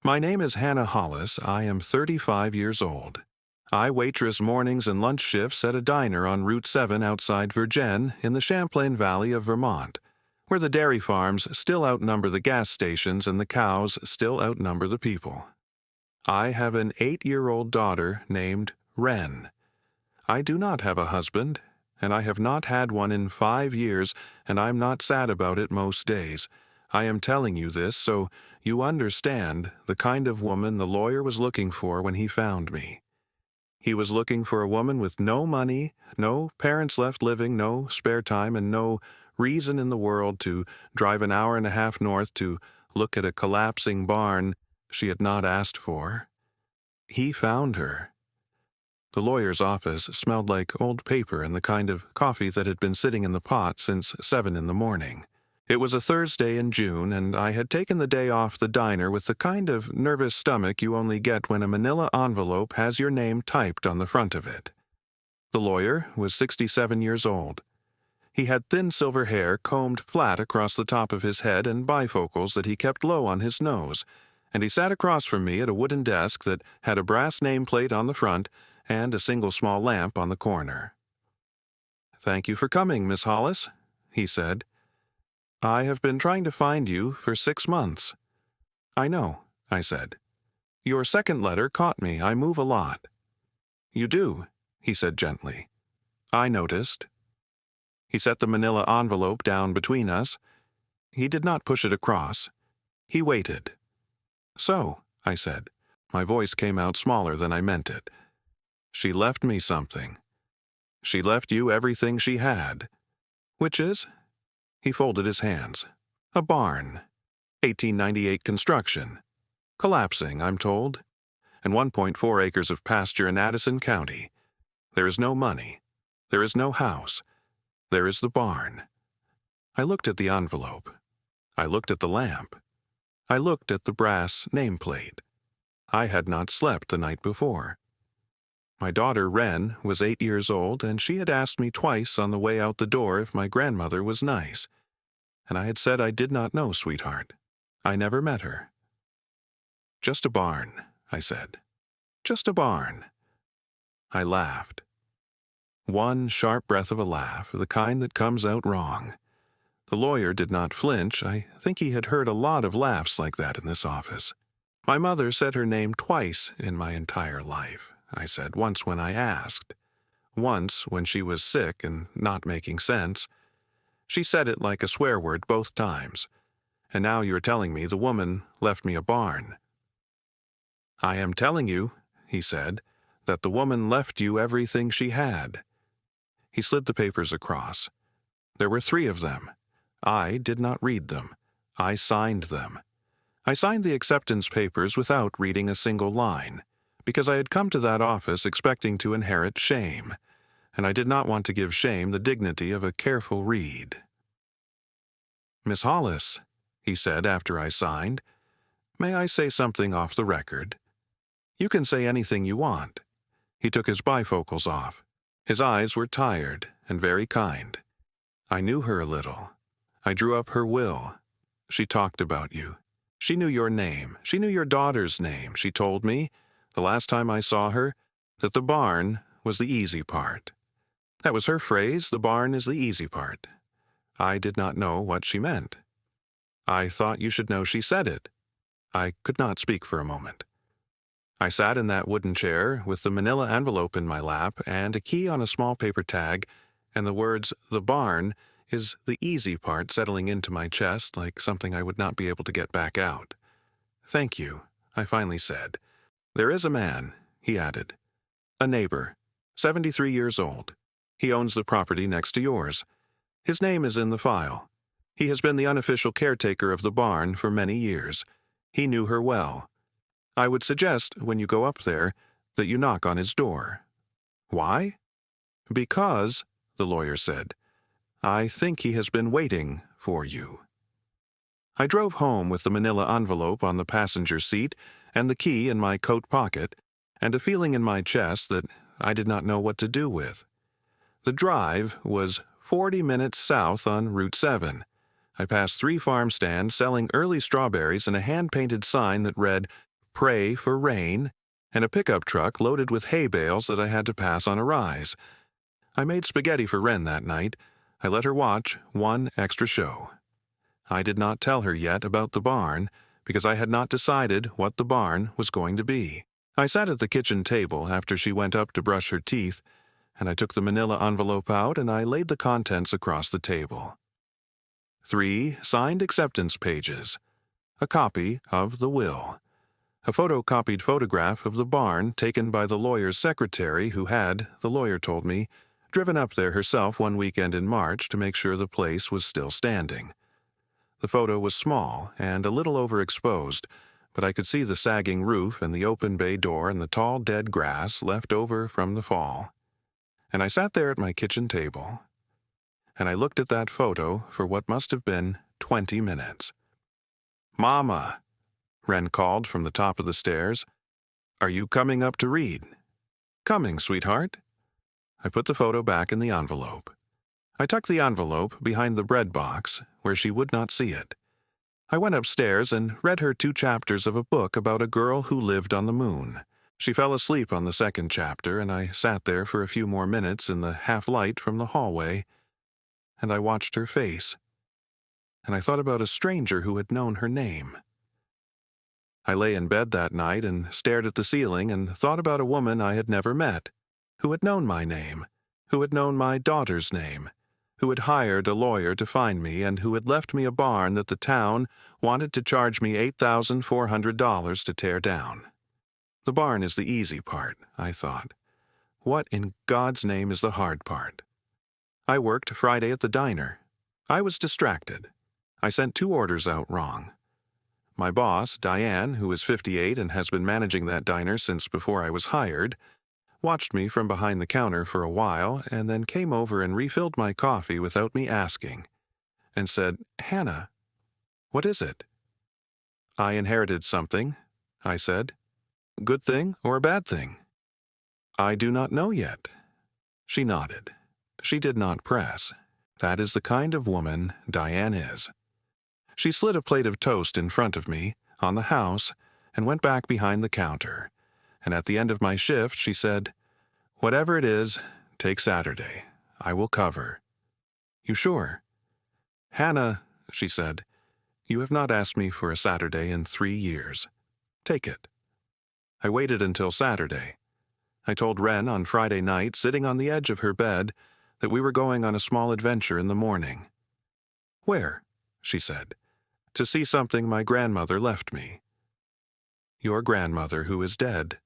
My name is Hannah Hollis. I am 35 years old. I waitress mornings and lunch shifts at a diner on Route 7 outside Virgin in the Champlain Valley of Vermont, where the dairy farms still outnumber the gas stations and the cows still outnumber the people. I have an 8-year-old daughter named Wren. I do not have a husband, and I have not had one in 5 years, and I'm not sad about it most days. I am telling you this so you understand the kind of woman the lawyer was looking for when he found me. He was looking for a woman with no money, no parents left living, no spare time, and no reason in the world to drive an hour and a half north to look at a collapsing barn she had not asked for. He found her. The lawyer's office smelled like old paper and the kind of coffee that had been sitting in the pot since 7 in the morning. It was a Thursday in June, and I had taken the day off the diner with the kind of nervous stomach you only get when a manila envelope has your name typed on the front of it. The lawyer was 67 years old. He had thin silver hair combed flat across the top of his head and bifocals that he kept low on his nose, and he sat across from me at a wooden desk that had a brass nameplate on the front and a single small lamp on the corner. "Thank you for coming, Miss Hollis," he said. "I have been trying to find you for 6 months." "I know," I said. "Your second letter caught me. I move a lot." "You do," he said gently. "I noticed." He set the manila envelope down between us. He did not push it across. He waited. "So," I said. My voice came out smaller than I meant it. "She left me something. She left you everything she had." "Which is?" He folded his hands. "A barn. 1898 construction. Collapsing, I'm told. And 1.4 acres of pasture in Addison County. There is no money. There is no house. There is the barn." I looked at the envelope. I looked at the lamp. I looked at the brass nameplate. I had not slept the night before. My daughter Wren was 8 years old, and she had asked me twice on the way out the door if my grandmother was nice. And I had said I did not know, sweetheart. I never met her. "Just a barn," I said. "Just a barn." I laughed. One sharp breath of a laugh, the kind that comes out wrong. The lawyer did not flinch. I think he had heard a lot of laughs like that in this office. "My mother said her name twice in my entire life," I said, "once when I asked. Once when she was sick and not making sense. She said it like a swear word both times. And now you're telling me the woman left me a barn." "I am telling you," he said, "that the woman left you everything she had." He slid the papers across. There were 3 of them. I did not read them. I signed them. I signed the acceptance papers without reading a single line, because I had come to that office expecting to inherit shame, and I did not want to give shame the dignity of a careful read. "Miss Hollis," he said after I signed, "may I say something off the record?" "You can say anything you want." He took his bifocals off. His eyes were tired and very kind. "I knew her a little. I drew up her will. She talked about you. She knew your name. She knew your daughter's name. She told me, the last time I saw her, that the barn was the easy part. That was her phrase, the barn is the easy part. I did not know what she meant. I thought you should know she said it." I could not speak for a moment. I sat in that wooden chair with the manila envelope in my lap and a key on a small paper tag, and the words, "the barn," is the easy part settling into my chest like something I would not be able to get back out. "Thank you," I finally said. "There is a man," he added. "A neighbor, 73 years old. He owns the property next to yours. His name is in the file. He has been the unofficial caretaker of the barn for many years. He knew her well. I would suggest, when you go up there, that you knock on his door." "Why?" "Because," the lawyer said, "I think he has been waiting for you." I drove home with the manila envelope on the passenger seat and the key in my coat pocket, and a feeling in my chest that I did not know what to do with. The drive was 40 minutes south on Route 7. I passed 3 farm stands selling early strawberries and a hand-painted sign that read, pray for rain, and a pickup truck loaded with hay bales that I had to pass on a rise. I made spaghetti for Wren that night. I let her watch one extra show. I did not tell her yet about the barn, because I had not decided what the barn was going to be. I sat at the kitchen table after she went up to brush her teeth, and I took the manila envelope out and I laid the contents across the table. 3 signed acceptance pages, a copy of the will, a photocopied photograph of the barn taken by the lawyer's secretary who had, the lawyer told me, driven up there herself one weekend in March to make sure the place was still standing. The photo was small and a little overexposed, but I could see the sagging roof and the open bay door and the tall dead grass left over from the fall. And I sat there at my kitchen table, and I looked at that photo for what must have been 20 minutes. "Mama," Wren called from the top of the stairs, "are you coming up to read?" "Coming, sweetheart." I put the photo back in the envelope. I tucked the envelope behind the bread box, where she would not see it. I went upstairs and read her 2 chapters of a book about a girl who lived on the moon. She fell asleep on the 2nd chapter, and I sat there for a few more minutes in the half-light from the hallway, and I watched her face, and I thought about a stranger who had known her name. I lay in bed that night and stared at the ceiling and thought about a woman I had never met, who had known my name, who had known my daughter's name, who had hired a lawyer to find me, and who had left me a barn that the town wanted to charge me $8,400 to tear down. The barn is the easy part, I thought. What in God's name is the hard part? I worked Friday at the diner. I was distracted. I sent 2 orders out wrong. My boss, Diane, who is 58 and has been managing that diner since before I was hired, watched me from behind the counter for a while and then came over and refilled my coffee without me asking, and said, "Hannah, what is it?" "I inherited something," I said. "Good thing or a bad thing?" "I do not know yet." She nodded. She did not press. That is the kind of woman Diane is. She slid a plate of toast in front of me, on the house, and went back behind the counter. And at the end of my shift, she said, "Whatever it is, take Saturday. I will cover." "You sure?" "Hannah," she said, "you have not asked me for a Saturday in 3 years. Take it." I waited until Saturday. I told Wren on Friday night, sitting on the edge of her bed, that we were going on a small adventure in the morning. "Where?" she said. "To see something my grandmother left me." "Your grandmother who is dead."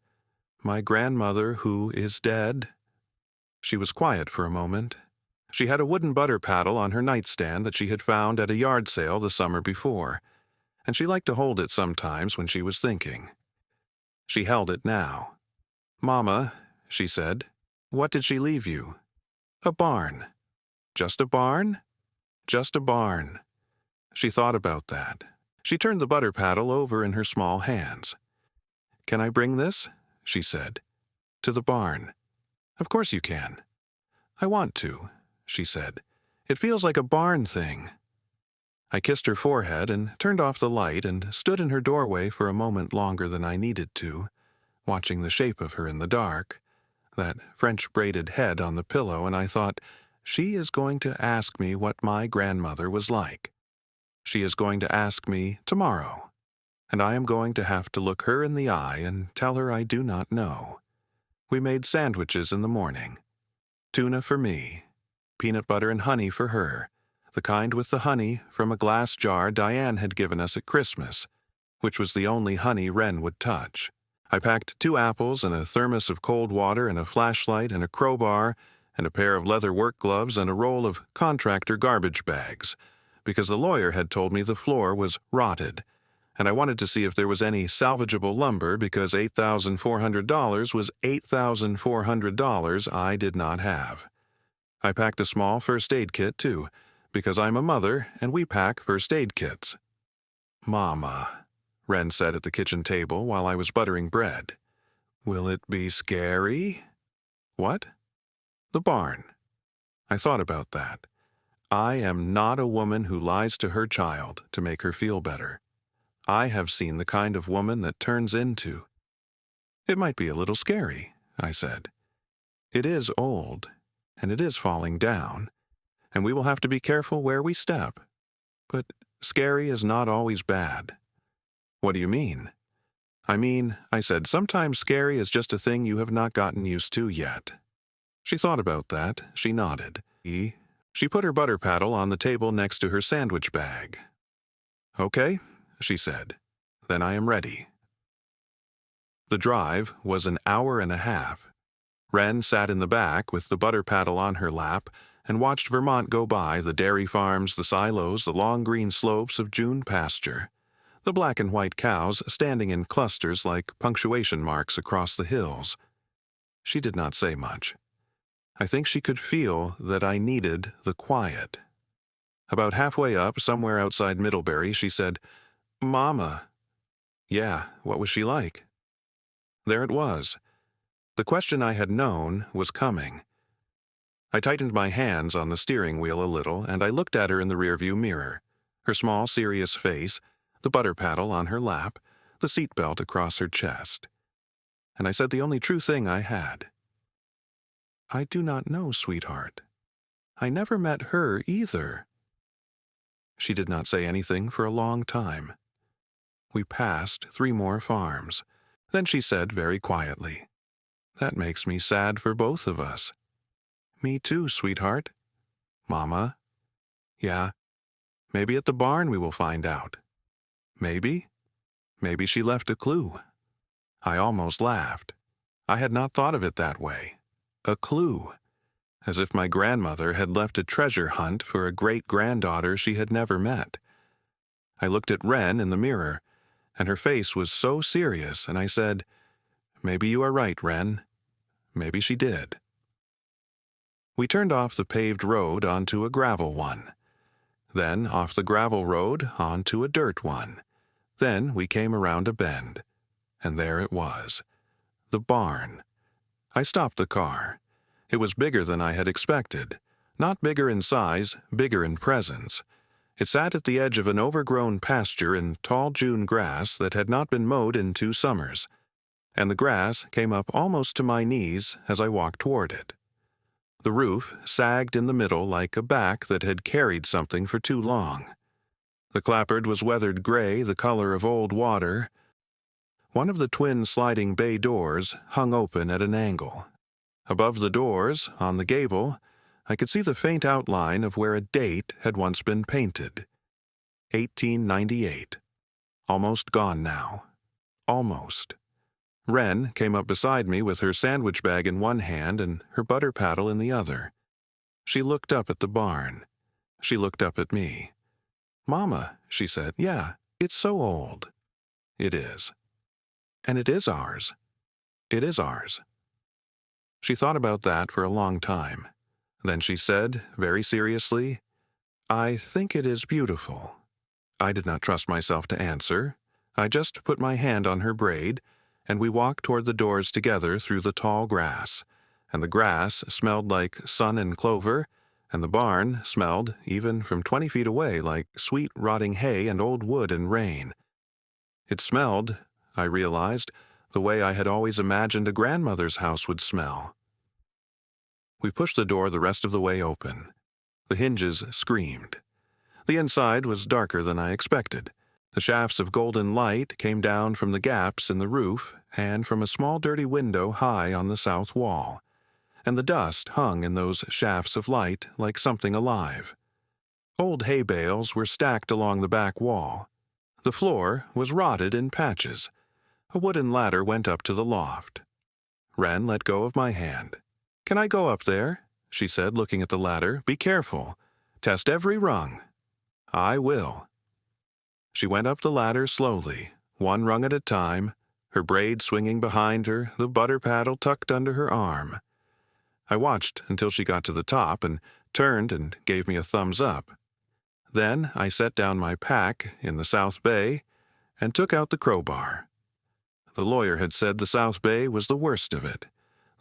"My grandmother who is dead?" She was quiet for a moment. She had a wooden butter paddle on her nightstand that she had found at a yard sale the summer before, and she liked to hold it sometimes when she was thinking. She held it now. "Mama," she said, "what did she leave you?" "A barn." "Just a barn?" "Just a barn." She thought about that. She turned the butter paddle over in her small hands. "Can I bring this?" she said. "To the barn." "Of course you can." "I want to," she said. "It feels like a barn thing." I kissed her forehead and turned off the light and stood in her doorway for a moment longer than I needed to, watching the shape of her in the dark, that French-braided head on the pillow, and I thought, she is going to ask me what my grandmother was like. She is going to ask me tomorrow, and I am going to have to look her in the eye and tell her I do not know. We made sandwiches in the morning. Tuna for me, peanut butter and honey for her, the kind with the honey from a glass jar Diane had given us at Christmas, which was the only honey Wren would touch. I packed 2 apples and a thermos of cold water and a flashlight and a crowbar and a pair of leather work gloves and a roll of contractor garbage bags, because the lawyer had told me the floor was rotted, and I wanted to see if there was any salvageable lumber because $8,400 was $8,400 I did not have. I packed a small first aid kit, too, because I'm a mother and we pack first aid kits. "Mama," Wren said at the kitchen table while I was buttering bread. "Will it be scary?" "What?" "The barn." I thought about that. I am not a woman who lies to her child to make her feel better. I have seen the kind of woman that turns into. It might be a little scary, I said. It is old, and it is falling down, and we will have to be careful where we step. But scary is not always bad. What do you mean? I said, sometimes scary is just a thing you have not gotten used to yet. She thought about that. She nodded. She put her butter paddle on the table next to her sandwich bag. Okay, she said. Then I am ready. The drive was an hour and a half. Wren sat in the back with the butter paddle on her lap and watched Vermont go by, the dairy farms, the silos, the long green slopes of June pasture, the black and white cows standing in clusters like punctuation marks across the hills. She did not say much. I think she could feel that I needed the quiet. About halfway up, somewhere outside Middlebury, she said, "Mama." Yeah, what was she like? There it was. The question I had known was coming. I tightened my hands on the steering wheel a little, and I looked at her in the rearview mirror, her small, serious face, the butter paddle on her lap, the seatbelt across her chest. And I said the only true thing I had. I do not know, sweetheart. I never met her either. She did not say anything for a long time. We passed 3 more farms. Then she said very quietly, "That makes me sad for both of us." "Me too, sweetheart." "Mama?" "Yeah. Maybe at the barn we will find out." "Maybe? Maybe she left a clue." I almost laughed. I had not thought of it that way. A clue. As if my grandmother had left a treasure hunt for a great-granddaughter she had never met. I looked at Wren in the mirror, and her face was so serious, and I said, "Maybe you are right, Wren. Maybe she did." We turned off the paved road onto a gravel one. Then off the gravel road onto a dirt one. Then we came around a bend. And there it was. The barn. I stopped the car. It was bigger than I had expected. Not bigger in size, bigger in presence. It sat at the edge of an overgrown pasture in tall June grass that had not been mowed in 2 summers, and the grass came up almost to my knees as I walked toward it. The roof sagged in the middle like a back that had carried something for too long. The clapboard was weathered gray, the color of old water. One of the twin sliding bay doors hung open at an angle. Above the doors, on the gable, I could see the faint outline of where a date had once been painted. 1898. Almost gone now. Almost. Wren came up beside me with her sandwich bag in one hand and her butter paddle in the other. She looked up at the barn. She looked up at me. "Mama," she said, "yeah, it's so old." "It is." "And it is ours." "It is ours." She thought about that for a long time. Then she said, very seriously, "I think it is beautiful." I did not trust myself to answer. I just put my hand on her braid, and we walked toward the doors together through the tall grass. And the grass smelled like sun and clover, and the barn smelled, even from 20 feet away, like sweet rotting hay and old wood and rain. It smelled, I realized, the way I had always imagined a grandmother's house would smell. We pushed the door the rest of the way open. The hinges screamed. The inside was darker than I expected. The shafts of golden light came down from the gaps in the roof and from a small dirty window high on the south wall, and the dust hung in those shafts of light like something alive. Old hay bales were stacked along the back wall. The floor was rotted in patches. A wooden ladder went up to the loft. Wren let go of my hand. "Can I go up there?" she said, looking at the ladder. "Be careful. Test every rung." "I will." She went up the ladder slowly, 1 rung at a time, her braid swinging behind her, the butter paddle tucked under her arm. I watched until she got to the top and turned and gave me a thumbs up. Then I set down my pack in the South Bay and took out the crowbar. The lawyer had said the South Bay was the worst of it.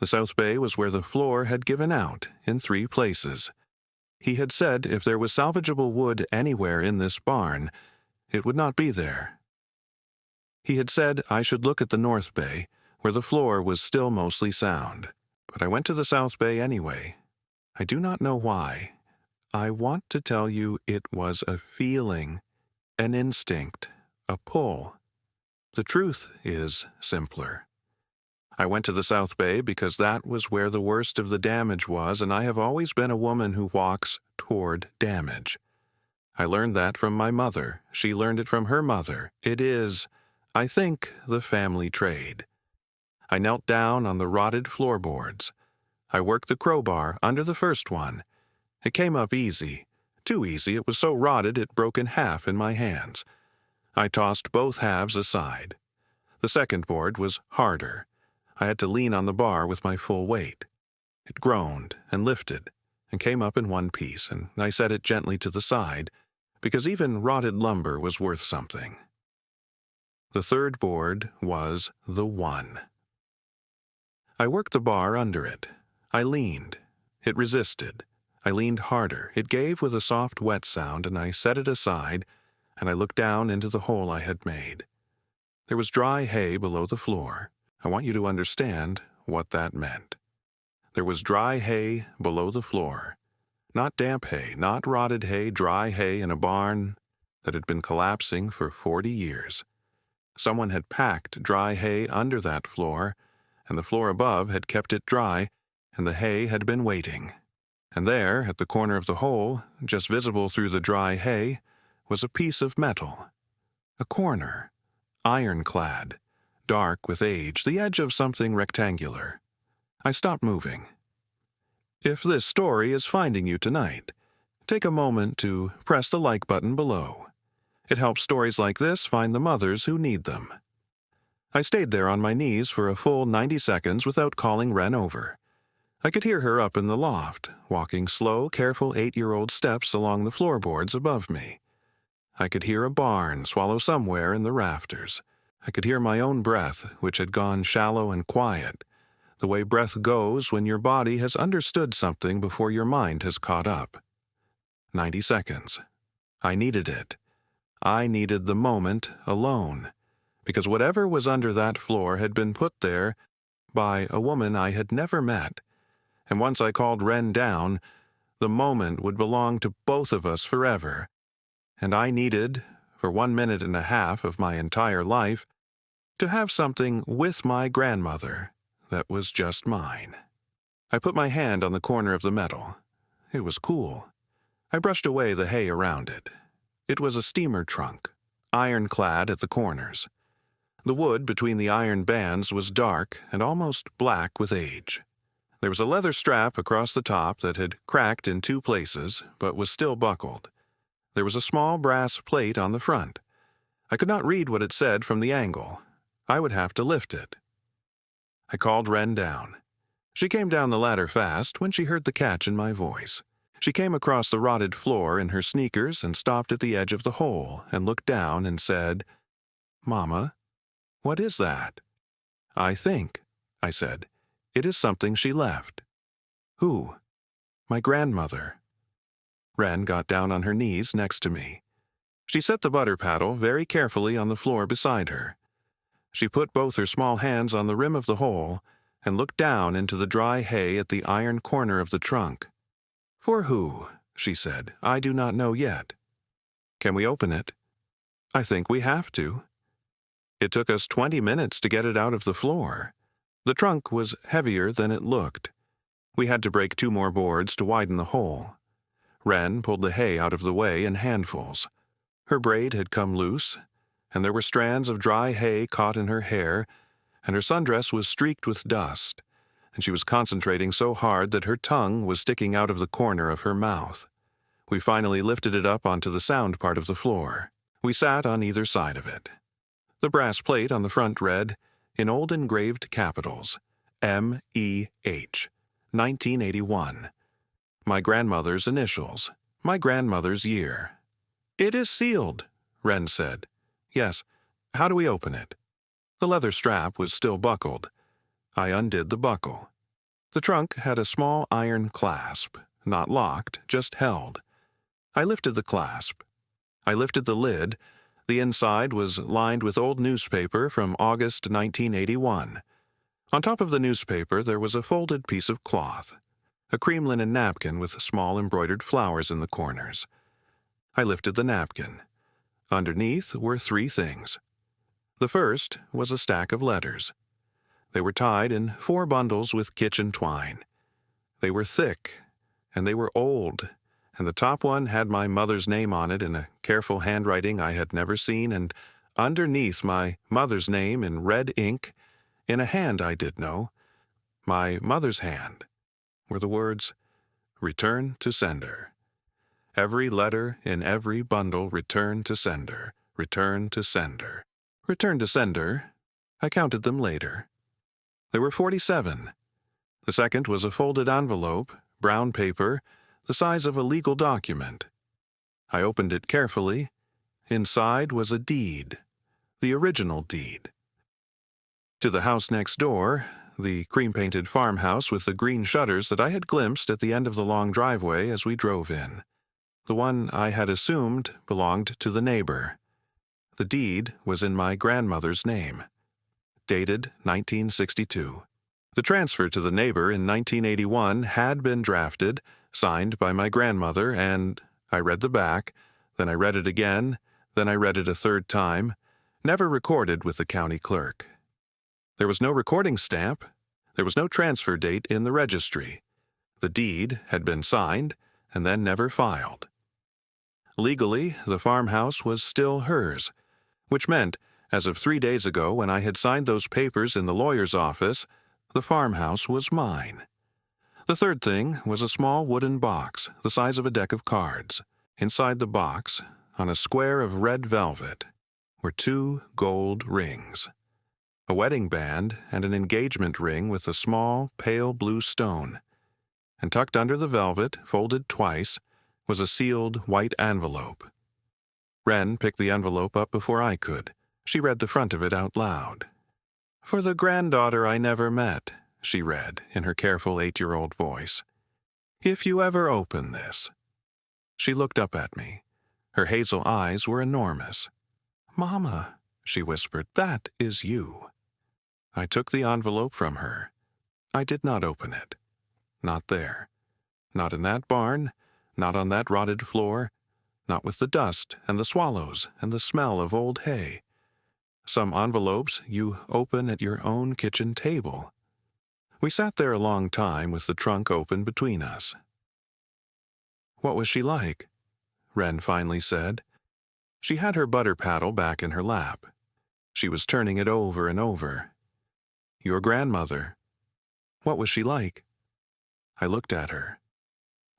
The South Bay was where the floor had given out in 3 places. He had said if there was salvageable wood anywhere in this barn, it would not be there. He had said I should look at the North Bay, where the floor was still mostly sound. But I went to the South Bay anyway. I do not know why. I want to tell you it was a feeling, an instinct, a pull. The truth is simpler. I went to the South Bay because that was where the worst of the damage was, and I have always been a woman who walks toward damage. I learned that from my mother. She learned it from her mother. It is, I think, the family trade. I knelt down on the rotted floorboards. I worked the crowbar under the first one. It came up easy. Too easy, it was so rotted it broke in half in my hands. I tossed both halves aside. The second board was harder. I had to lean on the bar with my full weight. It groaned and lifted and came up in one piece, and I set it gently to the side, because even rotted lumber was worth something. The third board was the one. I worked the bar under it. I leaned. It resisted. I leaned harder. It gave with a soft wet sound, and I set it aside, and I looked down into the hole I had made. There was dry hay below the floor. I want you to understand what that meant. There was dry hay below the floor. Not damp hay, not rotted hay, dry hay in a barn that had been collapsing for 40 years. Someone had packed dry hay under that floor, and the floor above had kept it dry, and the hay had been waiting. And there, at the corner of the hole, just visible through the dry hay, was a piece of metal. A corner, ironclad, dark with age, the edge of something rectangular. I stopped moving. If this story is finding you tonight, take a moment to press the like button below. It helps stories like this find the mothers who need them. I stayed there on my knees for a full 90 seconds without calling Wren over. I could hear her up in the loft, walking slow, careful 8-year-old steps along the floorboards above me. I could hear a barn swallow somewhere in the rafters. I could hear my own breath, which had gone shallow and quiet, the way breath goes when your body has understood something before your mind has caught up. 90 seconds. I needed it. I needed the moment alone, because whatever was under that floor had been put there by a woman I had never met, and once I called Wren down, the moment would belong to both of us forever, and I needed, for 1 minute and a half of my entire life, to have something with my grandmother that was just mine. I put my hand on the corner of the metal. It was cool. I brushed away the hay around it. It was a steamer trunk, ironclad at the corners. The wood between the iron bands was dark and almost black with age. There was a leather strap across the top that had cracked in 2 places, but was still buckled. There was a small brass plate on the front. I could not read what it said from the angle. I would have to lift it. I called Wren down. She came down the ladder fast when she heard the catch in my voice. She came across the rotted floor in her sneakers and stopped at the edge of the hole and looked down and said, "Mama, what is that?" "I think," I said, "it is something she left." "Who?" "My grandmother." Wren got down on her knees next to me. She set the butter paddle very carefully on the floor beside her. She put both her small hands on the rim of the hole and looked down into the dry hay at the iron corner of the trunk. "For who?" she said. "I do not know yet." "Can we open it?" "I think we have to." It took us 20 minutes to get it out of the floor. The trunk was heavier than it looked. We had to break 2 more boards to widen the hole. Wren pulled the hay out of the way in handfuls. Her braid had come loose, and there were strands of dry hay caught in her hair, and her sundress was streaked with dust, and she was concentrating so hard that her tongue was sticking out of the corner of her mouth. We finally lifted it up onto the sound part of the floor. We sat on either side of it. The brass plate on the front read, in old engraved capitals, M.E.H., 1981. My grandmother's initials, my grandmother's year. "It is sealed," Wren said. "Yes. How do we open it?" The leather strap was still buckled. I undid the buckle. The trunk had a small iron clasp, not locked, just held. I lifted the clasp. I lifted the lid. The inside was lined with old newspaper from August 1981. On top of the newspaper there was a folded piece of cloth, a cream linen napkin with small embroidered flowers in the corners. I lifted the napkin. Underneath were 3 things. The first was a stack of letters. They were tied in 4 bundles with kitchen twine. They were thick, and they were old, and the top one had my mother's name on it in a careful handwriting I had never seen, and underneath my mother's name in red ink, in a hand I did know, my mother's hand, were the words, "Return to sender." Every letter in every bundle returned to sender, return to sender, return to sender. I counted them later. There were 47. The second was a folded envelope, brown paper, the size of a legal document. I opened it carefully. Inside was a deed, the original deed. To the house next door, the cream-painted farmhouse with the green shutters that I had glimpsed at the end of the long driveway as we drove in. The one I had assumed belonged to the neighbor. The deed was in my grandmother's name. Dated 1962. The transfer to the neighbor in 1981 had been drafted, signed by my grandmother, and I read the back, then I read it again, then I read it a 3rd time, never recorded with the county clerk. There was no recording stamp. There was no transfer date in the registry. The deed had been signed and then never filed. Legally, the farmhouse was still hers, which meant, as of 3 days ago when I had signed those papers in the lawyer's office, the farmhouse was mine. The third thing was a small wooden box the size of a deck of cards. Inside the box, on a square of red velvet, were 2 gold rings, a wedding band and an engagement ring with a small, pale blue stone. And tucked under the velvet, folded twice, was a sealed white envelope. Wren picked the envelope up before I could. She read the front of it out loud. "For the granddaughter I never met," she read in her careful 8-year-old voice. "If you ever open this." She looked up at me. Her hazel eyes were enormous. "Mama," she whispered, "that is you." I took the envelope from her. I did not open it. Not there. Not in that barn, not on that rotted floor, not with the dust and the swallows and the smell of old hay. Some envelopes you open at your own kitchen table. We sat there a long time with the trunk open between us. "What was she like?" Wren finally said. She had her butter paddle back in her lap. She was turning it over and over. "Your grandmother. What was she like?" I looked at her.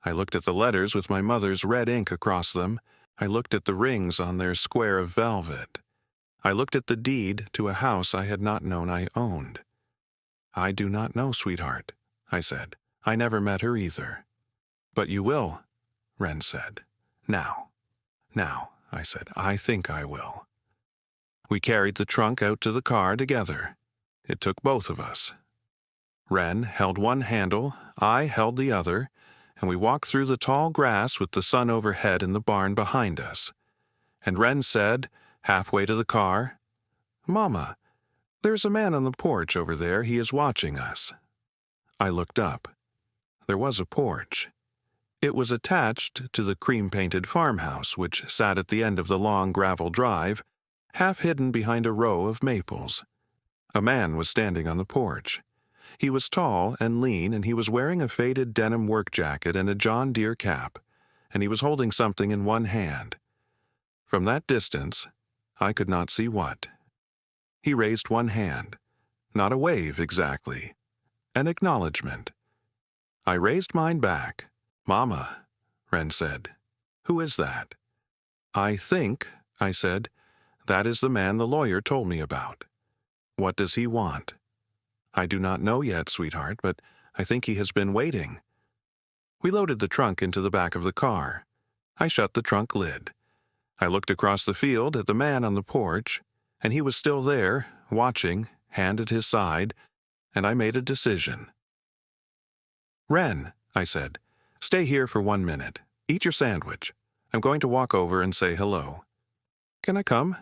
I looked at the letters with my mother's red ink across them. I looked at the rings on their square of velvet. I looked at the deed to a house I had not known I owned. "I do not know, sweetheart," I said. "I never met her either." "But you will," Wren said. Now, I said, "I think I will." We carried the trunk out to the car together. It took both of us. Wren held one handle, I held the other, and we walked through the tall grass with the sun overhead in the barn behind us. And Wren said, halfway to the car, "Mama, there's a man on the porch over there. He is watching us." I looked up. There was a porch. It was attached to the cream-painted farmhouse which sat at the end of the long gravel drive, half hidden behind a row of maples. A man was standing on the porch. He was tall and lean, and he was wearing a faded denim work jacket and a John Deere cap, and he was holding something in one hand. From that distance, I could not see what. He raised one hand. Not a wave, exactly. An acknowledgement. I raised mine back. "Mama," Wren said. "Who is that?" "I think," I said, "that is the man the lawyer told me about." "What does he want?" "I do not know yet, sweetheart, but I think he has been waiting." We loaded the trunk into the back of the car. I shut the trunk lid. I looked across the field at the man on the porch, and he was still there, watching, hand at his side, and I made a decision. "Wren," I said, "stay here for 1 minute. Eat your sandwich. I'm going to walk over and say hello." Can I come?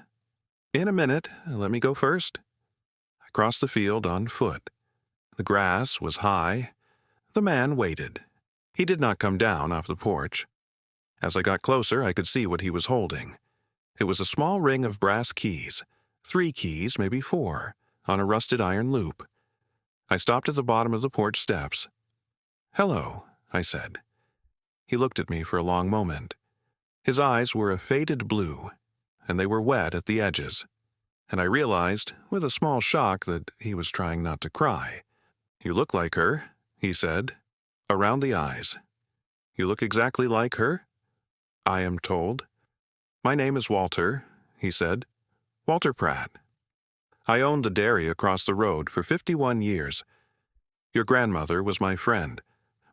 In a minute. Let me go first. I crossed the field on foot. The grass was high. The man waited. He did not come down off the porch. As I got closer, I could see what he was holding. It was a small ring of brass keys, 3 keys, maybe 4, on a rusted iron loop. I stopped at the bottom of the porch steps. "Hello," I said. He looked at me for a long moment. His eyes were a faded blue, and they were wet at the edges, and I realized, with a small shock, that he was trying not to cry. "You look like her," he said, "around the eyes. You look exactly like her?" "I am told." "My name is Walter," he said. "Walter Pratt. I owned the dairy across the road for 51 years. Your grandmother was my friend,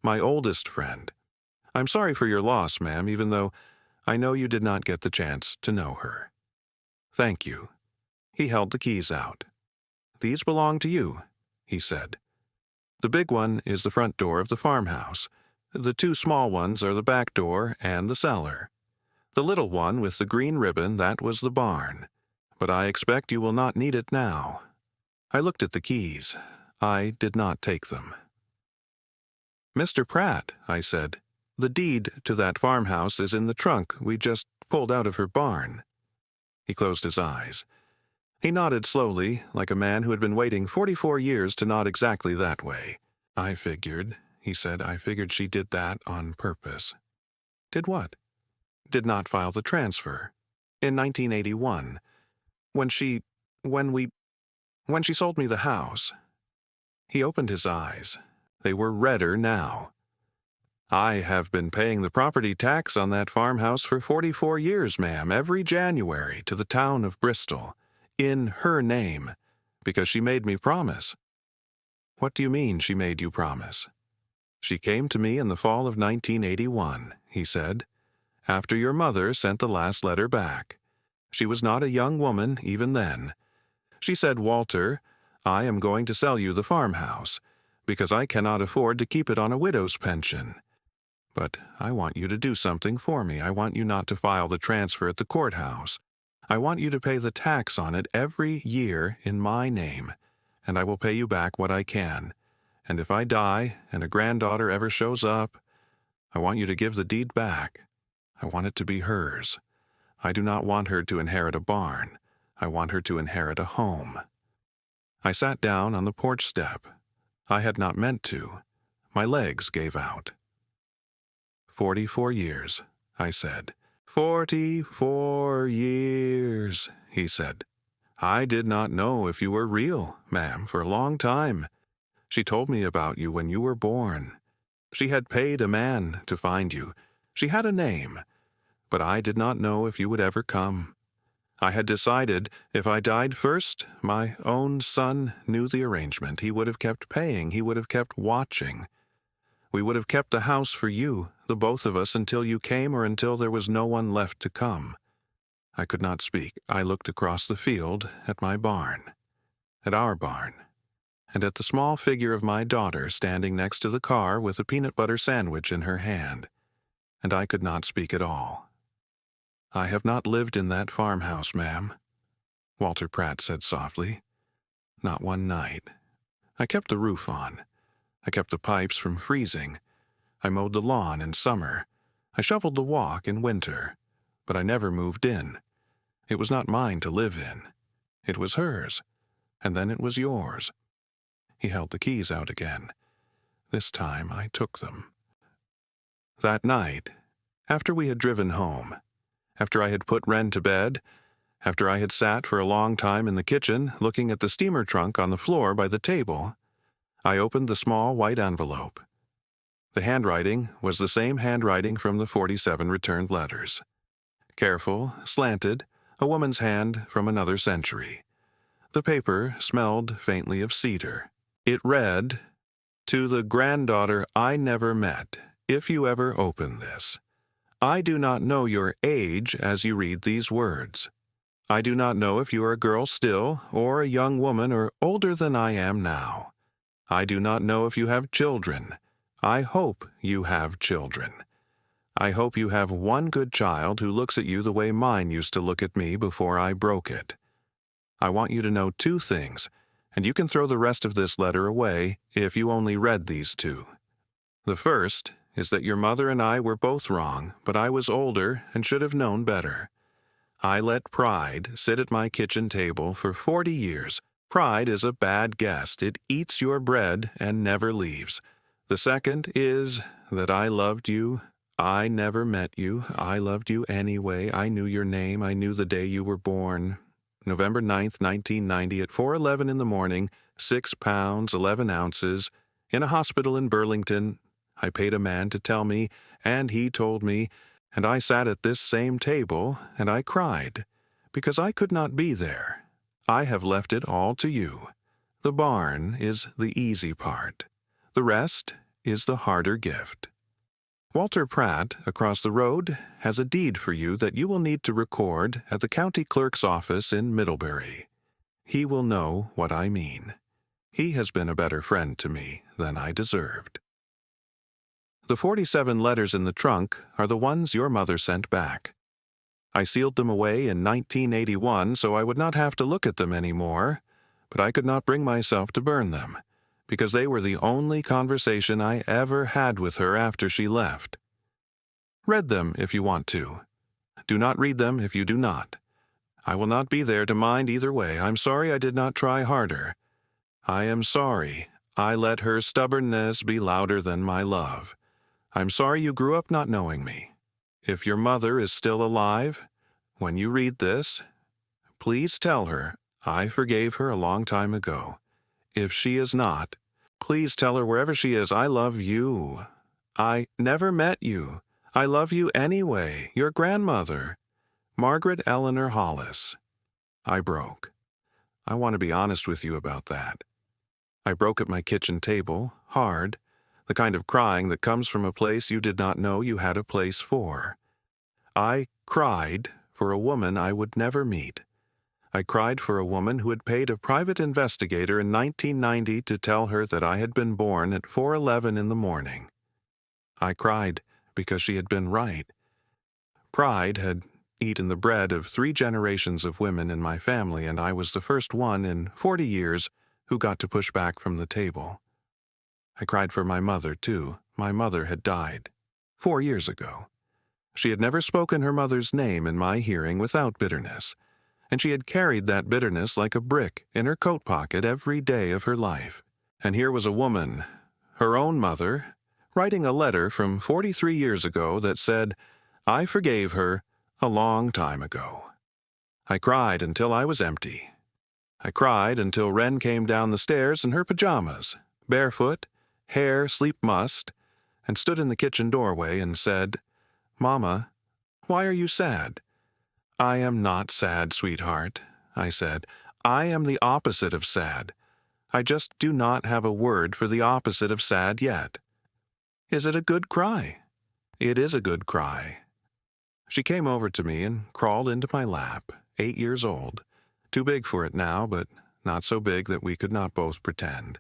my oldest friend. I'm sorry for your loss, ma'am, even though I know you did not get the chance to know her. Thank you." He held the keys out. "These belong to you," he said. "The big one is the front door of the farmhouse. The 2 small ones are the back door and the cellar. The little one with the green ribbon, that was the barn. But I expect you will not need it now." I looked at the keys. I did not take them. "Mr. Pratt," I said, "the deed to that farmhouse is in the trunk we just pulled out of her barn." He closed his eyes. He nodded slowly, like a man who had been waiting 44 years to nod exactly that way. "I figured," he said, "I figured she did that on purpose." "Did what?" "Did not file the transfer. In 1981. When she sold me the house." He opened his eyes. They were redder now. "I have been paying the property tax on that farmhouse for 44 years, ma'am, every January to the town of Bristol, in her name, because she made me promise." "What do you mean she made you promise?" "She came to me in the fall of 1981, he said, after your mother sent the last letter back. She was not a young woman even then. She said, 'Walter, I am going to sell you the farmhouse, because I cannot afford to keep it on a widow's pension. But I want you to do something for me. I want you not to file the transfer at the courthouse. I want you to pay the tax on it every year in my name, and I will pay you back what I can. And if I die and a granddaughter ever shows up, I want you to give the deed back. I want it to be hers. I do not want her to inherit a barn. I want her to inherit a home." I sat down on the porch step. I had not meant to. My legs gave out. 44 years, I said. 44 years, he said. "I did not know if you were real, ma'am, for a long time. She told me about you when you were born. She had paid a man to find you. She had a name. But I did not know if you would ever come. I had decided if I died first, my own son knew the arrangement. He would have kept paying. He would have kept watching. We would have kept the house for you, the both of us, until you came or until there was no one left to come." I could not speak. I looked across the field at my barn, at our barn, and at the small figure of my daughter standing next to the car with a peanut butter sandwich in her hand, and I could not speak at all. "I have not lived in that farmhouse, ma'am," Walter Pratt said softly. "Not one night. I kept the roof on. I kept the pipes from freezing. I mowed the lawn in summer. I shoveled the walk in winter. But I never moved in. It was not mine to live in. It was hers. And then it was yours." He held the keys out again. This time I took them. That night, after we had driven home, after I had put Wren to bed, after I had sat for a long time in the kitchen looking at the steamer trunk on the floor by the table, I opened the small white envelope. The handwriting was the same handwriting from the 47 returned letters. Careful, slanted, a woman's hand from another century. The paper smelled faintly of cedar. It read, "To the granddaughter I never met, if you ever open this. I do not know your age as you read these words. I do not know if you are a girl still, or a young woman, or older than I am now. I do not know if you have children. I hope you have children. I hope you have one good child who looks at you the way mine used to look at me before I broke it. I want you to know 2 things, and you can throw the rest of this letter away if you only read these 2. The first is that your mother and I were both wrong, but I was older and should have known better. I let pride sit at my kitchen table for 40 years. Pride is a bad guest. It eats your bread and never leaves. The second is that I loved you. I never met you. I loved you anyway. I knew your name. I knew the day you were born. November 9th, 1990 at 4:11 in the morning, 6 pounds, 11 ounces, in a hospital in Burlington. I paid a man to tell me, and he told me, and I sat at this same table, and I cried, because I could not be there. I have left it all to you. The barn is the easy part. The rest is the harder gift. Walter Pratt, across the road, has a deed for you that you will need to record at the county clerk's office in Middlebury. He will know what I mean. He has been a better friend to me than I deserved. The 47 letters in the trunk are the ones your mother sent back. I sealed them away in 1981 so I would not have to look at them anymore, but I could not bring myself to burn them, because they were the only conversation I ever had with her after she left. Read them if you want to. Do not read them if you do not. I will not be there to mind either way. I'm sorry I did not try harder. I am sorry I let her stubbornness be louder than my love. I'm sorry you grew up not knowing me. If your mother is still alive, when you read this, please tell her I forgave her a long time ago. If she is not, please tell her wherever she is, I love you. I never met you. I love you anyway, your grandmother. Margaret Eleanor Hollis. I broke. I want to be honest with you about that. I broke at my kitchen table, hard, the kind of crying that comes from a place you did not know you had a place for. I cried for a woman I would never meet. I cried for a woman who had paid a private investigator in 1990 to tell her that I had been born at 4:11 in the morning. I cried because she had been right. Pride had eaten the bread of 3 generations of women in my family, and I was the first one in 40 years who got to push back from the table. I cried for my mother, too. My mother had died 4 years ago. She had never spoken her mother's name in my hearing without bitterness, and she had carried that bitterness like a brick in her coat pocket every day of her life. And here was a woman, her own mother, writing a letter from 43 years ago that said, I forgave her a long time ago. I cried until I was empty. I cried until Wren came down the stairs in her pajamas, barefoot, hair sleep mussed, and stood in the kitchen doorway and said, Mama, why are you sad? I am not sad, sweetheart, I said. I am the opposite of sad. I just do not have a word for the opposite of sad yet. Is it a good cry? It is a good cry. She came over to me and crawled into my lap, 8 years old, too big for it now, but not so big that we could not both pretend.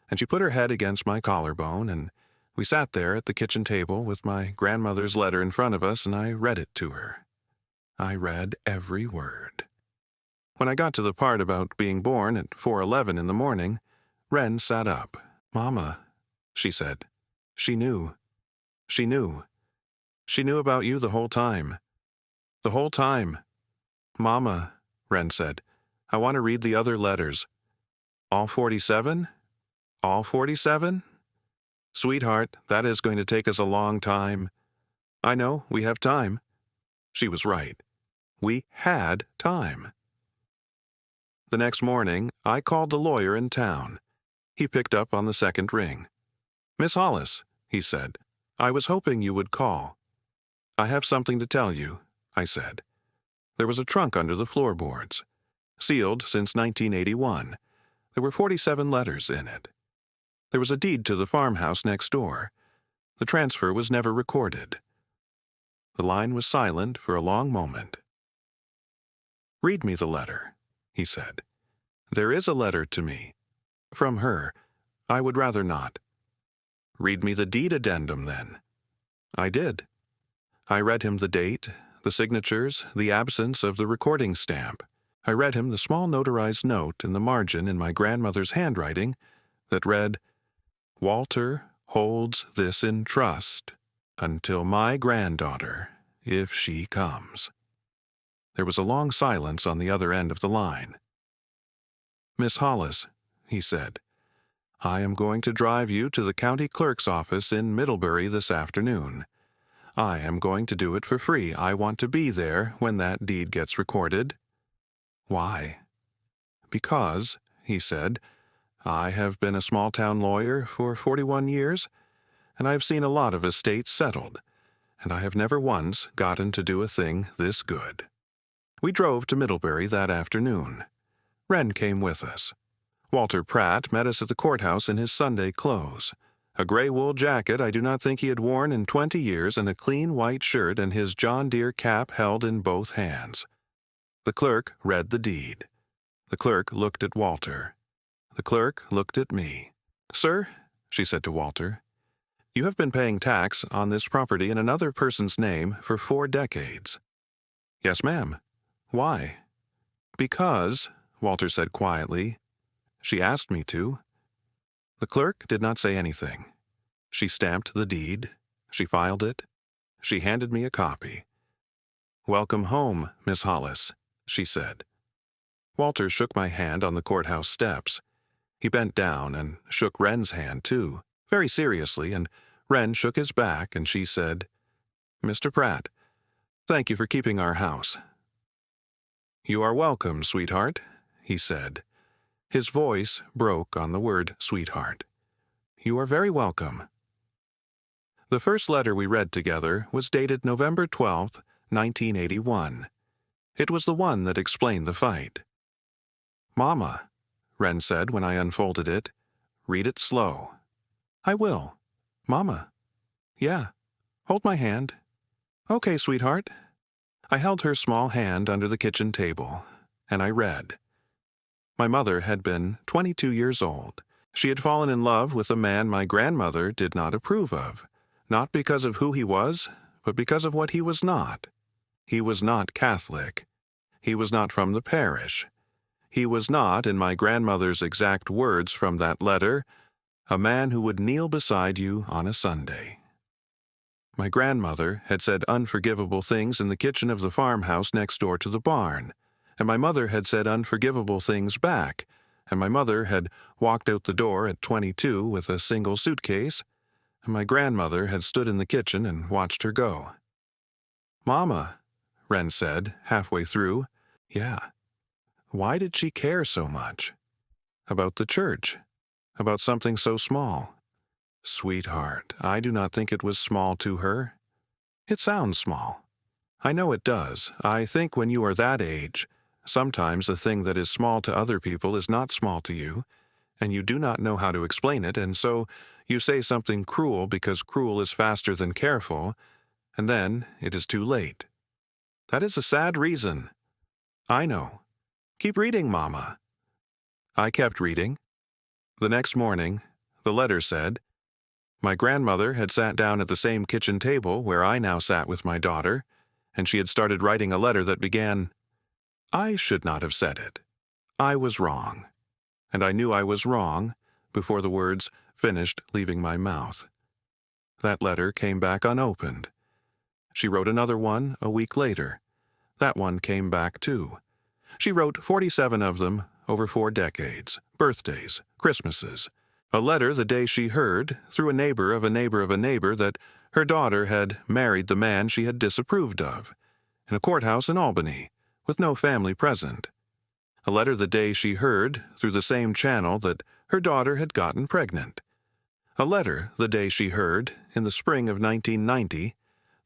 And she put her head against my collarbone, and we sat there at the kitchen table with my grandmother's letter in front of us, and I read it to her. I read every word. When I got to the part about being born at 4:11 in the morning, Wren sat up. Mama, she said. She knew. She knew. She knew about you the whole time. The whole time. Mama, Wren said, I want to read the other letters. All 47? All 47? Sweetheart, that is going to take us a long time. I know, we have time. She was right. We had time. The next morning, I called the lawyer in town. He picked up on the second ring. Miss Hollis, he said, I was hoping you would call. I have something to tell you, I said. There was a trunk under the floorboards, sealed since 1981. There were 47 letters in it. There was a deed to the farmhouse next door. The transfer was never recorded. The line was silent for a long moment. Read me the letter, he said. There is a letter to me. From her. I would rather not. Read me the deed addendum, then. I did. I read him the date, the signatures, the absence of the recording stamp. I read him the small notarized note in the margin in my grandmother's handwriting that read, "Walter holds this in trust until my granddaughter, if she comes." There was a long silence on the other end of the line. "Miss Hollis," he said, "I am going to drive you to the county clerk's office in Middlebury this afternoon. I am going to do it for free. I want to be there when that deed gets recorded." "Why?" "Because," he said, "I have been a small-town lawyer for 41 years, and I have seen a lot of estates settled, and I have never once gotten to do a thing this good." We drove to Middlebury that afternoon. Wren came with us. Walter Pratt met us at the courthouse in his Sunday clothes. A gray wool jacket I do not think he had worn in 20 years and a clean white shirt and his John Deere cap held in both hands. The clerk read the deed. The clerk looked at Walter. The clerk looked at me. "Sir," she said to Walter, "you have been paying tax on this property in another person's name for 4 decades." "Yes, ma'am." "Why?" "Because," Walter said quietly, "she asked me to." The clerk did not say anything. She stamped the deed. She filed it. She handed me a copy. "Welcome home, Miss Hollis," she said. Walter shook my hand on the courthouse steps. He bent down and shook Wren's hand, too, very seriously, and Wren shook his back, and she said, "Mr. Pratt, thank you for keeping our house." "You are welcome, sweetheart," he said. His voice broke on the word sweetheart. "You are very welcome." The first letter we read together was dated November 12th, 1981. It was the one that explained the fight. "Mama," Wren said when I unfolded it, "read it slow." "I will." "Mama." "Yeah. Hold my hand." "Okay, sweetheart." I held her small hand under the kitchen table, and I read. My mother had been 22 years old. She had fallen in love with a man my grandmother did not approve of, not because of who he was, but because of what he was not. He was not Catholic. He was not from the parish. He was not, in my grandmother's exact words from that letter, a man who would kneel beside you on a Sunday. My grandmother had said unforgivable things in the kitchen of the farmhouse next door to the barn, and my mother had said unforgivable things back, and my mother had walked out the door at 22 with a single suitcase, and my grandmother had stood in the kitchen and watched her go. "Mama," Wren said, halfway through. "Yeah. Why did she care so much? About the church? About something so small?" "Sweetheart, I do not think it was small to her." "It sounds small." "I know it does. I think when you are that age, sometimes a thing that is small to other people is not small to you, and you do not know how to explain it, and so you say something cruel because cruel is faster than careful, and then it is too late. That is a sad reason." "I know. Keep reading, Mama." I kept reading. The next morning, the letter said, my grandmother had sat down at the same kitchen table where I now sat with my daughter, and she had started writing a letter that began, "I should not have said it. I was wrong." And I knew I was wrong before the words finished leaving my mouth. That letter came back unopened. She wrote another one a week later. That one came back too. She wrote 47 of them over 4 decades, birthdays, Christmases. A letter the day she heard, through a neighbor of a neighbor of a neighbor, that her daughter had married the man she had disapproved of, in a courthouse in Albany, with no family present. A letter the day she heard, through the same channel, that her daughter had gotten pregnant. A letter the day she heard, in the spring of 1990,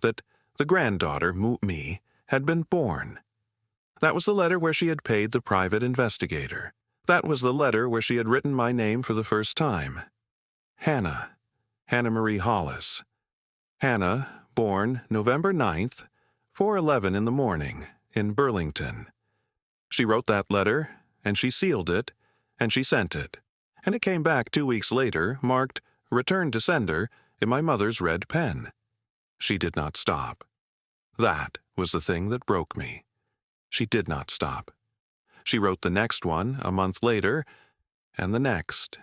that the granddaughter, me, had been born. That was the letter where she had paid the private investigator. That was the letter where she had written my name for the first time. Hannah Marie Hollis. Hannah, born November 9th, 4:11 in the morning, in Burlington. She wrote that letter, and she sealed it, and she sent it, and it came back 2 weeks later, marked "Return to Sender," in my mother's red pen. She did not stop. That was the thing that broke me. She did not stop. She wrote the next one a month later, and the next,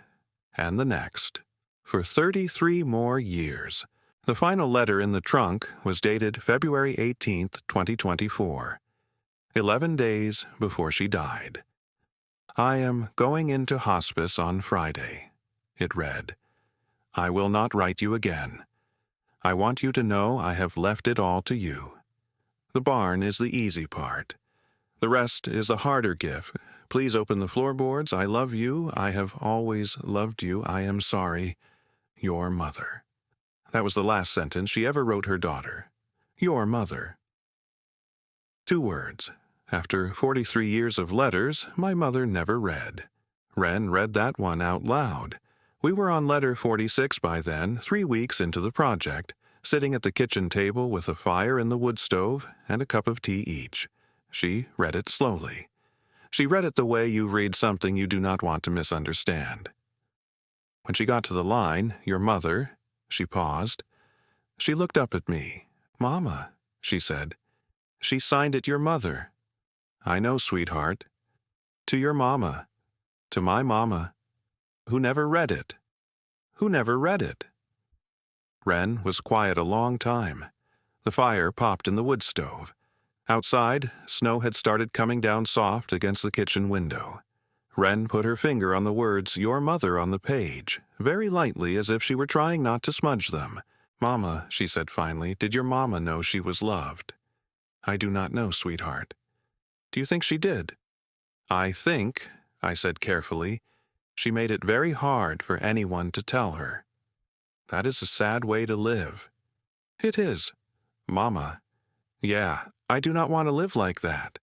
and the next, for 33 more years. The final letter in the trunk was dated February 18th, 2024, 11 days before she died. I am going into hospice on Friday, it read. I will not write you again. I want you to know I have left it all to you. The barn is the easy part. The rest is the harder gift. Please open the floorboards. I love you. I have always loved you. I am sorry. Your mother. That was the last sentence she ever wrote her daughter. Your mother. 2 words. After 43 years of letters, my mother never read. Wren read that one out loud. We were on letter 46 by then, 3 weeks into the project, sitting at the kitchen table with a fire in the wood stove and a cup of tea each. She read it slowly. She read it the way you read something you do not want to misunderstand. When she got to the line, your mother, she paused. She looked up at me. Mama, she said. She signed it your mother. I know, sweetheart. To your mama. To my mama. Who never read it. Who never read it. Wren was quiet a long time. The fire popped in the wood stove. Outside, snow had started coming down soft against the kitchen window. Wren put her finger on the words, your mother, on the page, very lightly as if she were trying not to smudge them. Mama, she said finally, did your mama know she was loved? I do not know, sweetheart. Do you think she did? I think, I said carefully, she made it very hard for anyone to tell her. That is a sad way to live. It is. Mama. Yeah, I do not want to live like that.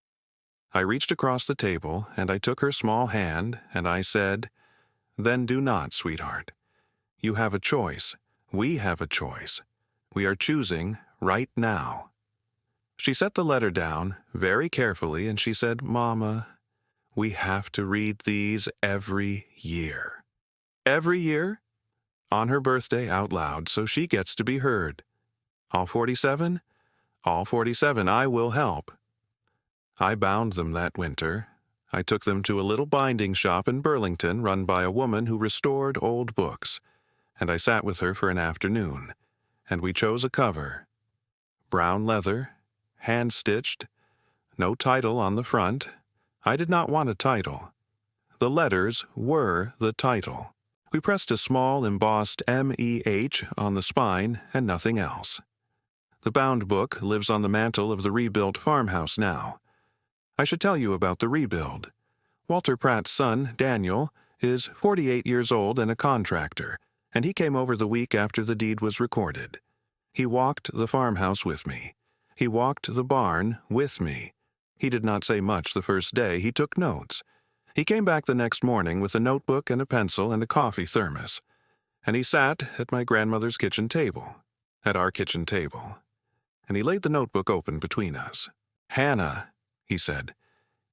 I reached across the table, and I took her small hand, and I said, then do not, sweetheart. You have a choice. We have a choice. We are choosing right now. She set the letter down very carefully, and she said, Mama, we have to read these every year. Every year? On her birthday out loud, so she gets to be heard. All 47? All 47, I will help. I bound them that winter. I took them to a little binding shop in Burlington run by a woman who restored old books, and I sat with her for an afternoon, and we chose a cover. Brown leather, hand-stitched, no title on the front. I did not want a title. The letters were the title. We pressed a small embossed M-E-H on the spine and nothing else. The bound book lives on the mantel of the rebuilt farmhouse now. I should tell you about the rebuild. Walter Pratt's son, Daniel, is 48 years old and a contractor, and he came over the week after the deed was recorded. He walked the farmhouse with me. He walked the barn with me. He did not say much the first day. He took notes. He came back the next morning with a notebook and a pencil and a coffee thermos, and he sat at my grandmother's kitchen table, at our kitchen table, and he laid the notebook open between us. Hannah, he said,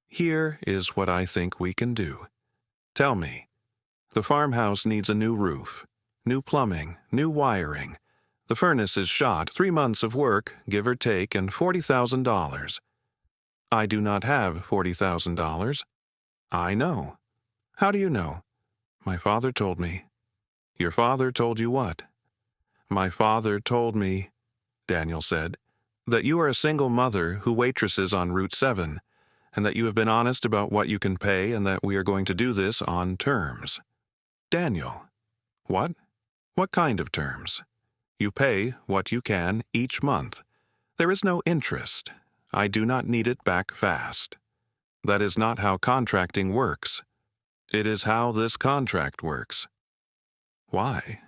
here is what I think we can do. Tell me. The farmhouse needs a new roof, new plumbing, new wiring. The furnace is shot, 3 months of work, give or take, and $40,000. I do not have $40,000. I know. How do you know? My father told me. Your father told you what? My father told me, Daniel said, that you are a single mother who waitresses on Route 7, and that you have been honest about what you can pay and that we are going to do this on terms. Daniel. What? What kind of terms? You pay what you can each month. There is no interest. I do not need it back fast. That is not how contracting works. It is how this contract works. Why?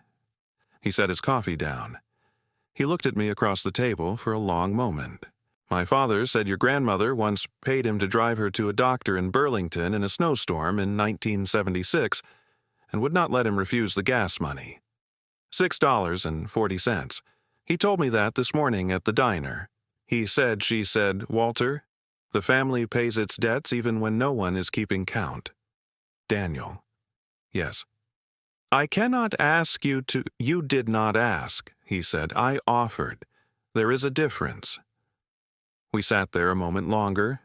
He set his coffee down. He looked at me across the table for a long moment. My father said your grandmother once paid him to drive her to a doctor in Burlington in a snowstorm in 1976 and would not let him refuse the gas money. $6.40. He told me that this morning at the diner. He said, she said, Walter, the family pays its debts even when no one is keeping count. Daniel. Yes. I cannot ask you to... You did not ask, he said. I offered. There is a difference. We sat there a moment longer.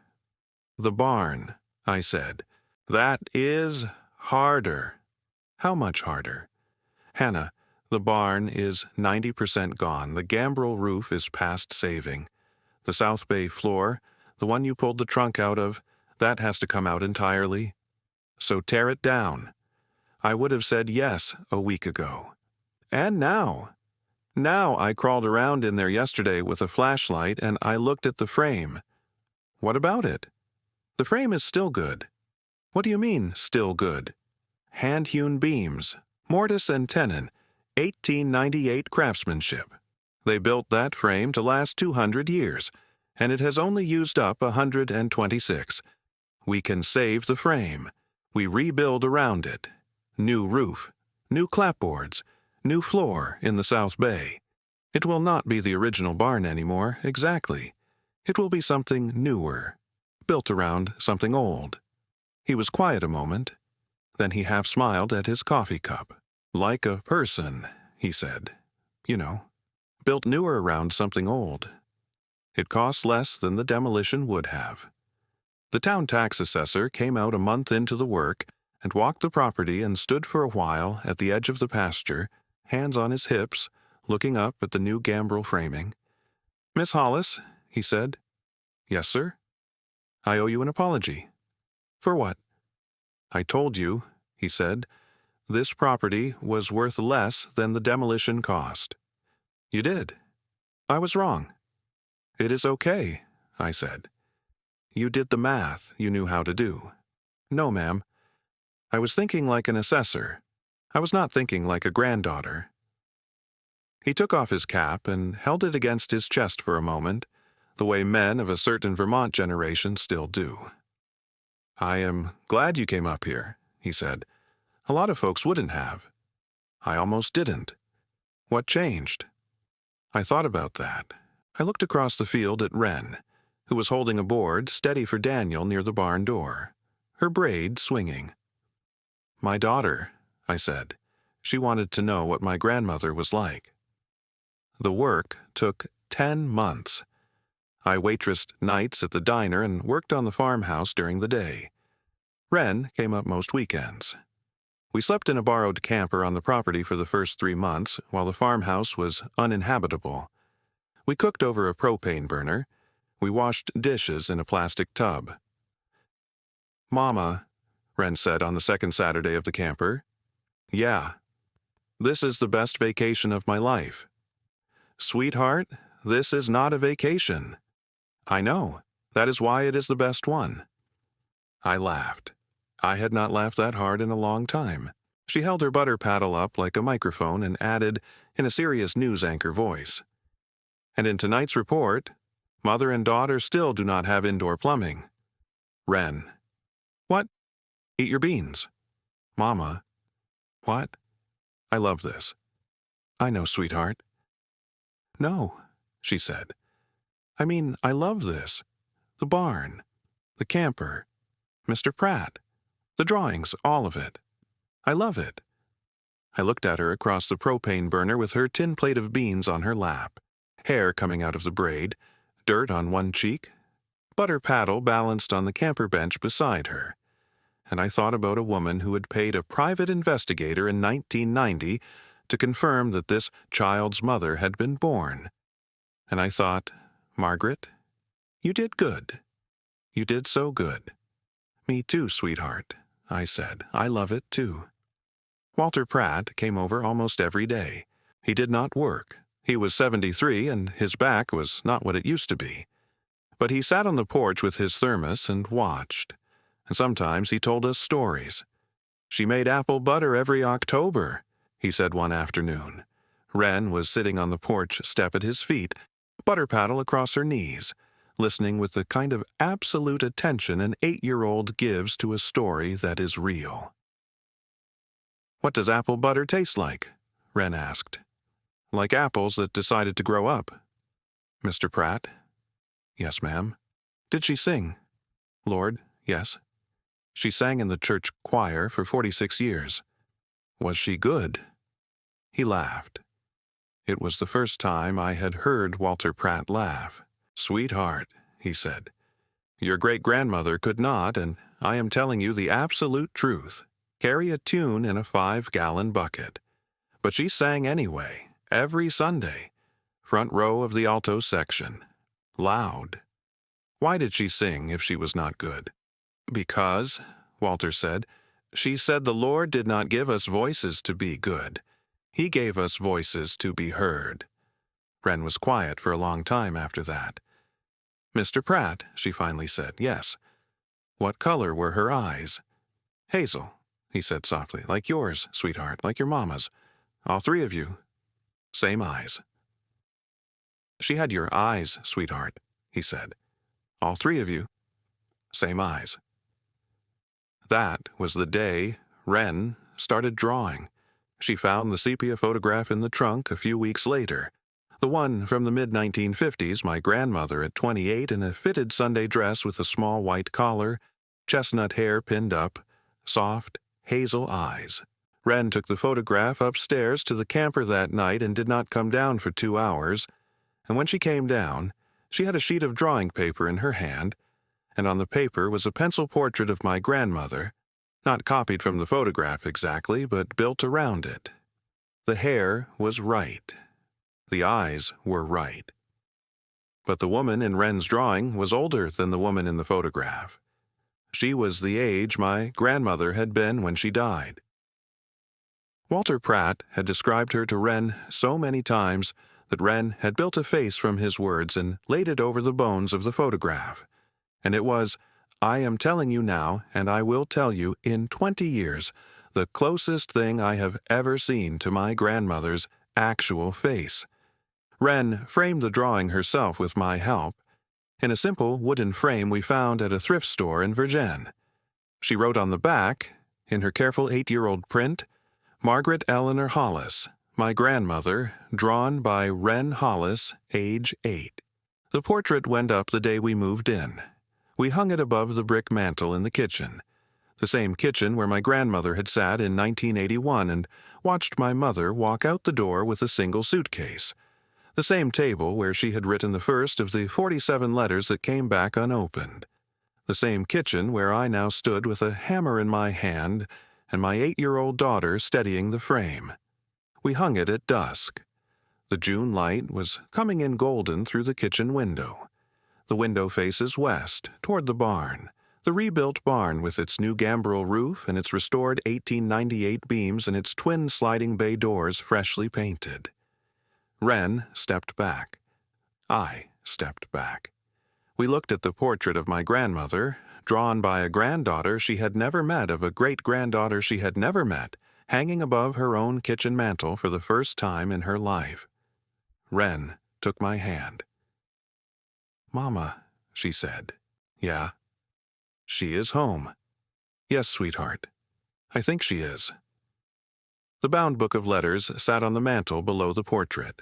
"The barn," I said. "That is harder." "How much harder?" "Hannah, the barn is 90% gone. The gambrel roof is past saving. The South Bay floor, the one you pulled the trunk out of, that has to come out entirely. So tear it down." I would have said yes a week ago. And now. Now I crawled around in there yesterday with a flashlight and I looked at the frame. "What about it?" "The frame is still good." "What do you mean, still good?" "Hand-hewn beams, mortise and tenon, 1898 craftsmanship. They built that frame to last 200 years, and it has only used up 126. We can save the frame. We rebuild around it. New roof, new clapboards, new floor in the South Bay. It will not be the original barn anymore, exactly. It will be something newer, built around something old." He was quiet a moment. Then he half smiled at his coffee cup. "Like a person," he said. "You know, built newer around something old. It costs less than the demolition would have." The town tax assessor came out a month into the work and walked the property and stood for a while at the edge of the pasture, hands on his hips, looking up at the new gambrel framing. "Miss Hollis," he said. "Yes, sir?" "I owe you an apology." "For what?" "I told you," he said, "this property was worth less than the demolition cost." "You did." "I was wrong." "It is okay," I said. "You did the math you knew how to do." "No, ma'am. I was thinking like an assessor. I was not thinking like a granddaughter." He took off his cap and held it against his chest for a moment, the way men of a certain Vermont generation still do. "I am glad you came up here," he said. "A lot of folks wouldn't have." "I almost didn't." "What changed?" I thought about that. I looked across the field at Wren, who was holding a board steady for Daniel near the barn door, her braid swinging. "My daughter," I said. "She wanted to know what my grandmother was like." The work took 10 months. I waitressed nights at the diner and worked on the farmhouse during the day. Wren came up most weekends. We slept in a borrowed camper on the property for the first 3 months while the farmhouse was uninhabitable. We cooked over a propane burner. We washed dishes in a plastic tub. "Mama," Wren said on the second Saturday of the camper. "Yeah. This is the best vacation of my life." "Sweetheart, this is not a vacation." "I know. That is why it is the best one." I laughed. I had not laughed that hard in a long time. She held her butter paddle up like a microphone and added, in a serious news anchor voice, "And in tonight's report, mother and daughter still do not have indoor plumbing." Wren. "What?" "Eat your beans." "Mama." "What?" "I love this." "I know, sweetheart." "No," she said. "I mean, I love this. The barn, the camper, Mr. Pratt, the drawings, all of it. I love it." I looked at her across the propane burner with her tin plate of beans on her lap, hair coming out of the braid, dirt on one cheek, butter paddle balanced on the camper bench beside her. And I thought about a woman who had paid a private investigator in 1990 to confirm that this child's mother had been born. And I thought, "Margaret, you did good. You did so good." "Me too, sweetheart," I said. "I love it too." Walter Pratt came over almost every day. He did not work. He was 73 and his back was not what it used to be. But he sat on the porch with his thermos and watched. And sometimes he told us stories. "She made apple butter every October," he said one afternoon. Wren was sitting on the porch step at his feet, butter paddle across her knees, listening with the kind of absolute attention an 8-year-old gives to a story that is real. "What does apple butter taste like?" Wren asked. "Like apples that decided to grow up." "Mr. Pratt?" "Yes, ma'am." "Did she sing?" "Lord, yes." "She sang in the church choir for 46 years. Was she good?" He laughed. It was the first time I had heard Walter Pratt laugh. "Sweetheart," he said. Your great-grandmother could not, and I am telling you the absolute truth, carry a tune in a 5-gallon bucket. But she sang anyway, every Sunday, front row of the alto section, loud. Why did she sing if she was not good? Because, Walter said, she said the Lord did not give us voices to be good. He gave us voices to be heard. Wren was quiet for a long time after that. Mr. Pratt, she finally said, yes. What color were her eyes? Hazel, he said softly, like yours, sweetheart, like your mama's. All three of you. Same eyes. She had your eyes, sweetheart, he said. All three of you. Same eyes. That was the day Wren started drawing. She found the sepia photograph in the trunk a few weeks later. The one from the mid-1950s, my grandmother at 28 in a fitted Sunday dress with a small white collar, chestnut hair pinned up, soft, hazel eyes. Wren took the photograph upstairs to the camper that night and did not come down for 2 hours, and when she came down, she had a sheet of drawing paper in her hand, and on the paper was a pencil portrait of my grandmother, not copied from the photograph exactly, but built around it. The hair was right. The eyes were right. But the woman in Wren's drawing was older than the woman in the photograph. She was the age my grandmother had been when she died. Walter Pratt had described her to Wren so many times that Wren had built a face from his words and laid it over the bones of the photograph. And it was, I am telling you now, and I will tell you in 20 years, the closest thing I have ever seen to my grandmother's actual face. Wren framed the drawing herself with my help, in a simple wooden frame we found at a thrift store in Vergennes. She wrote on the back, in her careful 8-year-old print, Margaret Eleanor Hollis, my grandmother, drawn by Wren Hollis, age 8. The portrait went up the day we moved in. We hung it above the brick mantel in the kitchen, the same kitchen where my grandmother had sat in 1981 and watched my mother walk out the door with a single suitcase, the same table where she had written the first of the 47 letters that came back unopened, the same kitchen where I now stood with a hammer in my hand and my 8-year-old daughter steadying the frame. We hung it at dusk. The June light was coming in golden through the kitchen window. The window faces west, toward the barn, the rebuilt barn with its new gambrel roof and its restored 1898 beams and its twin sliding bay doors freshly painted. Wren stepped back. I stepped back. We looked at the portrait of my grandmother, drawn by a granddaughter she had never met of a great-granddaughter she had never met, hanging above her own kitchen mantel for the first time in her life. Wren took my hand. Mama, she said. Yeah. She is home. Yes, sweetheart. I think she is. The bound book of letters sat on the mantel below the portrait.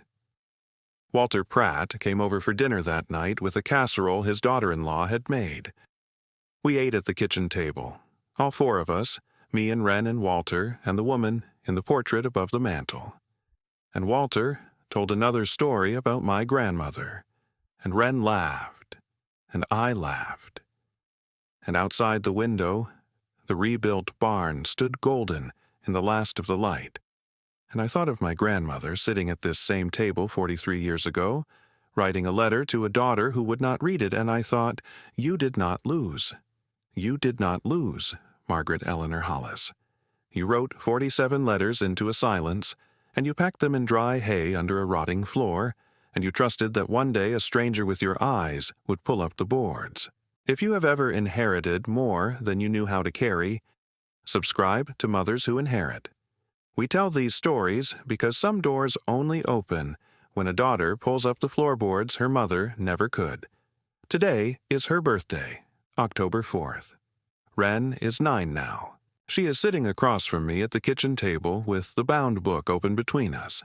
Walter Pratt came over for dinner that night with a casserole his daughter-in-law had made. We ate at the kitchen table, all 4 of us, me and Wren and Walter and the woman in the portrait above the mantel. And Walter told another story about my grandmother, and Wren laughed, and I laughed. And outside the window, the rebuilt barn stood golden in the last of the light. And I thought of my grandmother sitting at this same table 43 years ago, writing a letter to a daughter who would not read it, and I thought, you did not lose. You did not lose, Margaret Eleanor Hollis. You wrote 47 letters into a silence, and you packed them in dry hay under a rotting floor, and you trusted that one day a stranger with your eyes would pull up the boards. If you have ever inherited more than you knew how to carry, subscribe to Mothers Who Inherit. We tell these stories because some doors only open when a daughter pulls up the floorboards her mother never could. Today is her birthday, October 4th. Wren is 9 now. She is sitting across from me at the kitchen table with the bound book open between us,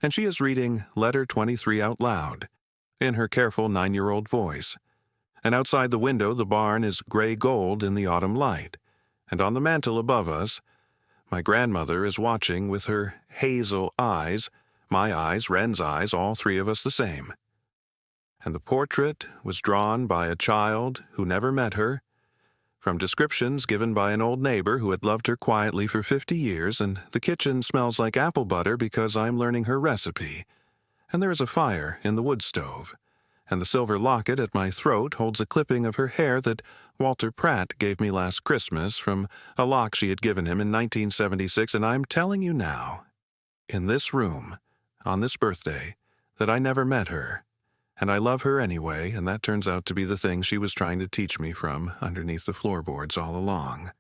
and she is reading Letter 23 out loud, in her careful 9-year-old voice. And outside the window the barn is gray gold in the autumn light, and on the mantel above us, my grandmother is watching with her hazel eyes, my eyes, Wren's eyes, all 3 of us the same. and the portrait was drawn by a child who never met her, from descriptions given by an old neighbor who had loved her quietly for 50 years, and the kitchen smells like apple butter because I'm learning her recipe, and there is a fire in the wood stove, and the silver locket at my throat holds a clipping of her hair that Walter Pratt gave me last Christmas from a lock she had given him in 1976, and I'm telling you now, in this room, on this birthday, that I never met her. And I love her anyway, and that turns out to be the thing she was trying to teach me from underneath the floorboards all along.